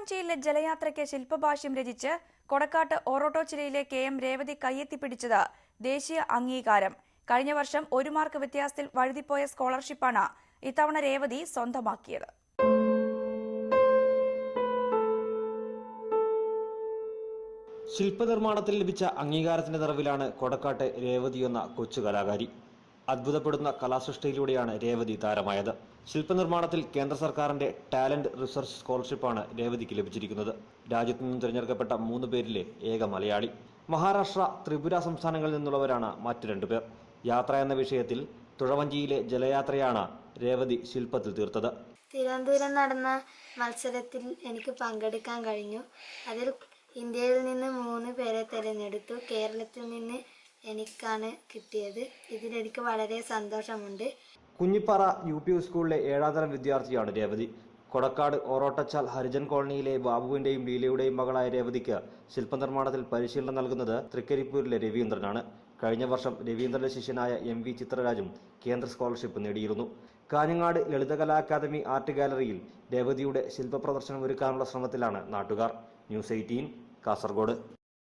തുഴവഞ്ചിയിലെ ജലയാത്രയ്ക്ക് ശില്പഭാഷ്യം രചിച്ച് കൊടക്കാട്ട് ഓറോട്ടോച്ചിറയിലെ KM രേവതി കയ്യെത്തിപ്പിടിച്ചത് ദേശീയ അംഗീകാരം. കഴിഞ്ഞ വർഷം 1 മാർക്ക് വ്യത്യാസത്തിൽ വഴുതിപ്പോയ സ്കോളർഷിപ്പാണ് ഇത്തവണ രേവതി സ്വന്തമാക്കിയത്. ശില്പനിർമ്മാണത്തിൽ ലഭിച്ച അംഗീകാരത്തിന്റെ നിറവിലാണ് കൊടക്കാട്ടെ രേവതി എന്ന കൊച്ചു കലാകാരി. അത്ഭുതപ്പെടുന്ന കലാസൃഷ്ടിയിലൂടെയാണ് രേവതി താരമായത്. ശില്പനിർമ്മാണത്തിൽ കേന്ദ്ര സർക്കാരിന്റെ ടാലന്റ് റിസർച്ച് സ്കോളർഷിപ്പാണ് രേവതിക്ക് ലഭിച്ചിരിക്കുന്നത്. രാജ്യത്തു നിന്നും തിരഞ്ഞെടുക്കപ്പെട്ട 3 പേരിലെ ഏക മലയാളി. മഹാരാഷ്ട്ര, ത്രിപുര സംസ്ഥാനങ്ങളിൽ നിന്നുള്ളവരാണ് മറ്റു 2 പേർ. യാത്ര എന്ന വിഷയത്തിൽ തുഴവഞ്ചിയിലെ ജലയാത്രയാണ് രേവതി ശില്പത്തിൽ തീർത്തത്. തിരുവനന്തപുരം നടന്ന മത്സരത്തിൽ എനിക്ക് പങ്കെടുക്കാൻ കഴിഞ്ഞു. അതിൽ ഇന്ത്യയിൽ നിന്ന് 3 പേരെ തിരഞ്ഞെടുത്തു. കേരളത്തിൽ നിന്ന് എനിക്കാണ് കിട്ടിയത്. ഇതിലെനിക്ക് വളരെ സന്തോഷമുണ്ട്. കുഞ്ഞിപ്പാറ UP സ്കൂളിലെ 7ാം തരം വിദ്യാർത്ഥിയാണ് രേവതി. കൊടക്കാട് ഓറോട്ടച്ചാൽ ഹരിജൻ കോളനിയിലെ ബാബുവിന്റെയും ലീലയുടെയും മകളായ രേവതിക്ക് ശില്പനിർമ്മാണത്തിൽ പരിശീലനം നൽകുന്നത് തൃക്കരിപ്പൂരിലെ രവീന്ദ്രനാണ്. കഴിഞ്ഞ വർഷം രവീന്ദ്രന്റെ ശിഷ്യനായ MV ചിത്രരാജും കേന്ദ്ര സ്കോളർഷിപ്പ് നേടിയിരുന്നു. കാഞ്ഞങ്ങാട് ലളിതകലാ അക്കാദമി ആർട്ട് ഗാലറിയിൽ രേവതിയുടെ ശില്പ പ്രദർശനം ഒരുക്കാനുള്ള ശ്രമത്തിലാണ് നാട്ടുകാർ. News 18 കാസർഗോഡ്.